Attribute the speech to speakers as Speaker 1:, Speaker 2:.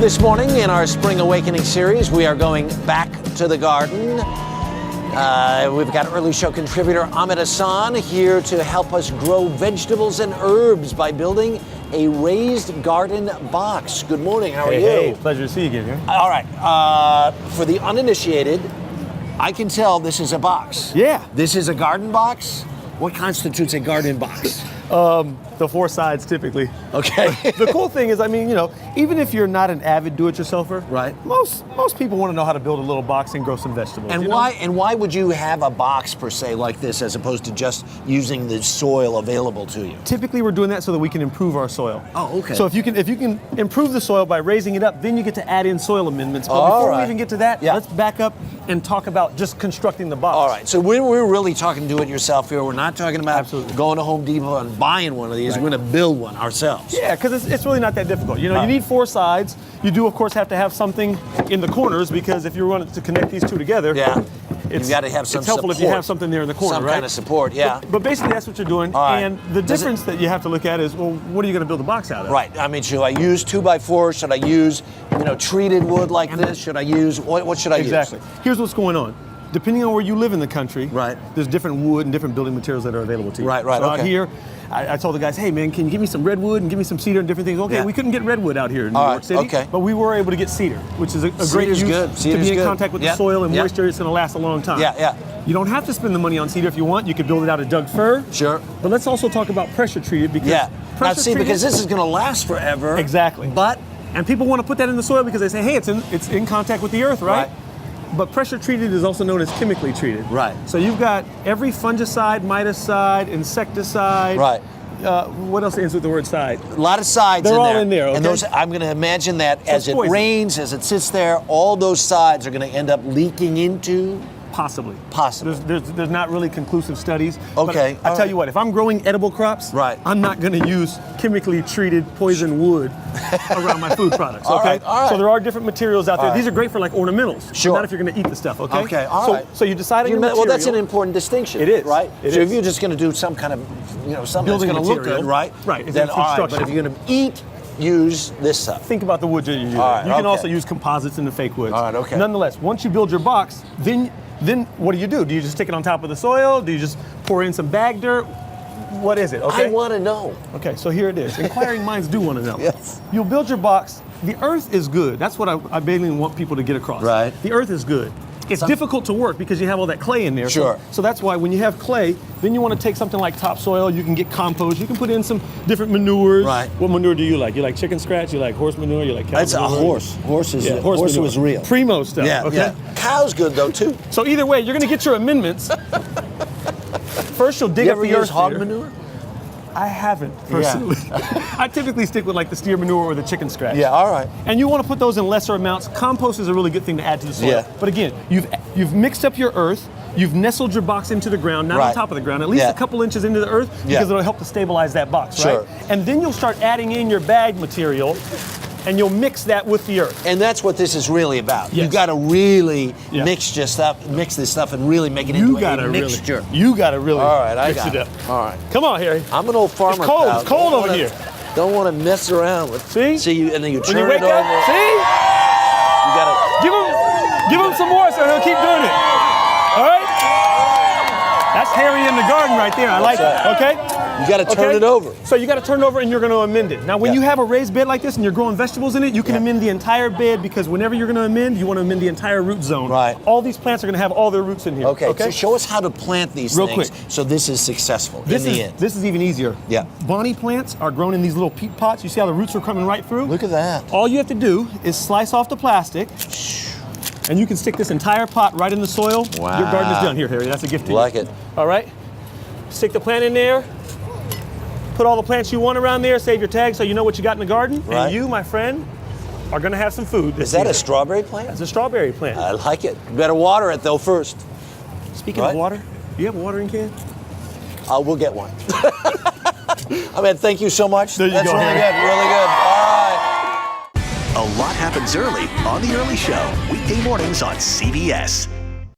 Speaker 1: This morning in our Spring Awakening series, we are going back to the garden. We've got early show contributor Ahmed Hassan here to help us grow vegetables and herbs by building a raised garden box. Good morning, how are you?
Speaker 2: Hey, pleasure to see you again here.
Speaker 1: All right, for the uninitiated, I can tell this is a box.
Speaker 2: Yeah.
Speaker 1: This is a garden box? What constitutes a garden box?
Speaker 2: The four sides typically.
Speaker 1: Okay.
Speaker 2: The cool thing is, I mean, you know, even if you're not an avid do-it-yourselfer,
Speaker 1: right?
Speaker 2: Most people want to know how to build a little box and grow some vegetables.
Speaker 1: And why would you have a box per se like this as opposed to just using the soil available to you?
Speaker 2: Typically, we're doing that so that we can improve our soil.
Speaker 1: Oh, okay.
Speaker 2: So if you can improve the soil by raising it up, then you get to add in soil amendments. But before we even get to that, let's back up and talk about just constructing the box.
Speaker 1: All right. So we're really talking do-it-yourself here. We're not talking about going to Home Depot and buying one of these. We're going to build one ourselves.
Speaker 2: Yeah, because it's really not that difficult. You know, you need four sides. You do, of course, have to have something in the corners because if you want to connect these two together,
Speaker 1: you've got to have some
Speaker 2: It's helpful
Speaker 1: support.
Speaker 2: if you have something there in the corner,
Speaker 1: some
Speaker 2: right?
Speaker 1: kind of support, yeah.
Speaker 2: But basically, that's what you're doing.
Speaker 1: All right.
Speaker 2: And the difference that you have to look at is, well, what are you going to build the box out of?
Speaker 1: Right. I mean, should I use 2x4? Should I use, treated wood like this? Should I use, what should I use?
Speaker 2: Exactly. Here's what's going on. Depending on where you live in the country, there's different wood and different building materials that are available to you.
Speaker 1: Right,
Speaker 2: so out here, I told the guys, hey man, can you give me some redwood and give me some cedar and different things? Okay, we couldn't get redwood out here in New York City, but we were able to get cedar, which is a great use to be in contact with the soil and moisture. It's going to last a long time. You don't have to spend the money on cedar if you want. You could build it out of Doug fir.
Speaker 1: Sure.
Speaker 2: But let's also talk about pressure treated because
Speaker 1: because this is going to last forever.
Speaker 2: Exactly. And people want to put that in the soil because they say, hey, it's in contact with the earth, right? But pressure treated is also known as chemically treated.
Speaker 1: Right.
Speaker 2: So you've got every fungicide, miticide, insecticide.
Speaker 1: Right.
Speaker 2: What else ends with the word side?
Speaker 1: A lot of sides
Speaker 2: They're
Speaker 1: in there.
Speaker 2: all in there, okay?
Speaker 1: And those, I'm going to imagine that as it rains, as it sits there, all those sides are going to end up leaking into?
Speaker 2: Possibly. There's not really conclusive studies.
Speaker 1: Okay.
Speaker 2: But I tell you what, if I'm growing edible crops, I'm not going to use chemically treated poison wood around my food products. Okay.
Speaker 1: All right.
Speaker 2: So there are different materials out there. These are great for like ornamentals.
Speaker 1: Sure.
Speaker 2: Not if you're going to eat the stuff. Okay.
Speaker 1: Okay. All right.
Speaker 2: So you decide on your material.
Speaker 1: Well, that's an important distinction.
Speaker 2: It is.
Speaker 1: Right.
Speaker 2: It
Speaker 1: so
Speaker 2: is.
Speaker 1: if you're just going to do some kind of, something that's going to look good, right?
Speaker 2: Right.
Speaker 1: Then all right. But if you're going to eat, use this stuff.
Speaker 2: Think about the wood you're using.
Speaker 1: All right,
Speaker 2: you can also use composites in the fake woods.
Speaker 1: All right, okay.
Speaker 2: Nonetheless, once you build your box, then what do? Do you just stick it on top of the soil? Do you just pour in some bag dirt? What is it? Okay.
Speaker 1: I want to know.
Speaker 2: Okay, so here it is. Inquiring minds do want to know.
Speaker 1: Yes.
Speaker 2: You'll build your box. The earth is good. That's what I basically want people to get across.
Speaker 1: Right.
Speaker 2: The earth is good. It's difficult to work because you have all that clay in there.
Speaker 1: Sure.
Speaker 2: So that's why when you have clay, then you want to take something like topsoil. You can get compost. You can put in some different manures.
Speaker 1: Right.
Speaker 2: What manure do you like? You like chicken scratch? You like horse manure? You like cow
Speaker 1: That's
Speaker 2: manure?
Speaker 1: a horse. Horse was real.
Speaker 2: Primo stuff.
Speaker 1: Yeah.
Speaker 2: Okay.
Speaker 1: Yeah. Cow's good though too.
Speaker 2: So either way, you're going to get your amendments. First, you'll dig up the earth.
Speaker 1: You ever use hog manure?
Speaker 2: I haven't personally. I typically stick with like the steer manure or the chicken scratch.
Speaker 1: Yeah, all right.
Speaker 2: And you want to put those in lesser amounts. Compost is a really good thing to add to the soil.
Speaker 1: Yeah.
Speaker 2: But again, you've mixed up your earth. You've nestled your box into the ground, not on top of the ground, at least a couple inches into the earth, because it'll help to stabilize that box, right? And then you'll start adding in your bag material, and you'll mix that with the earth.
Speaker 1: And that's what this is really about.
Speaker 2: Yes.
Speaker 1: You've got to really mix this stuff and really make it into a mixture.
Speaker 2: You got to really
Speaker 1: mix
Speaker 2: it up.
Speaker 1: All right.
Speaker 2: Come on, Harry.
Speaker 1: I'm an old farmer.
Speaker 2: It's cold. It's cold over here.
Speaker 1: Don't want to mess around with.
Speaker 2: See?
Speaker 1: And then you turn
Speaker 2: when you wake
Speaker 1: it over.
Speaker 2: Up, see?
Speaker 1: You gotta
Speaker 2: give him some more so he'll keep doing it. All right? That's Harry in the garden right there. I like it. Okay?
Speaker 1: You got to turn it over.
Speaker 2: So you got to turn it over and you're going to amend it. Now, when you have a raised bed like this and you're growing vegetables in it, you can amend the entire bed because whenever you're going to amend, you want to amend the entire root zone.
Speaker 1: Right.
Speaker 2: All these plants are going to have all their roots in here.
Speaker 1: Okay. So show us how to plant these things
Speaker 2: quick.
Speaker 1: so this is successful in the end.
Speaker 2: This is even easier.
Speaker 1: Yeah.
Speaker 2: Bonnie plants are grown in these little peat pots. You see how the roots are coming right through?
Speaker 1: Look at that.
Speaker 2: All you have to do is slice off the plastic. And you can stick this entire pot right in the soil.
Speaker 1: Wow.
Speaker 2: Your garden is done. Here, Harry, that's a gift to you.
Speaker 1: Like it.
Speaker 2: All right. Stick the plant in there. Put all the plants you want around there. Save your tag so you know what you got in the garden.
Speaker 1: Right.
Speaker 2: And you, my friend, are going to have some food this
Speaker 1: Is that
Speaker 2: season.
Speaker 1: a strawberry plant?
Speaker 2: That's a strawberry plant.
Speaker 1: I like it. You better water it though first.
Speaker 2: Speaking of water, do you have a watering can?
Speaker 1: We'll get one. Ahmed, thank you so much.
Speaker 2: There you
Speaker 1: That's
Speaker 2: go,
Speaker 1: really
Speaker 2: Harry.
Speaker 1: good. Really good. All right.
Speaker 3: A lot happens early on The Early Show, weekday mornings on CBS.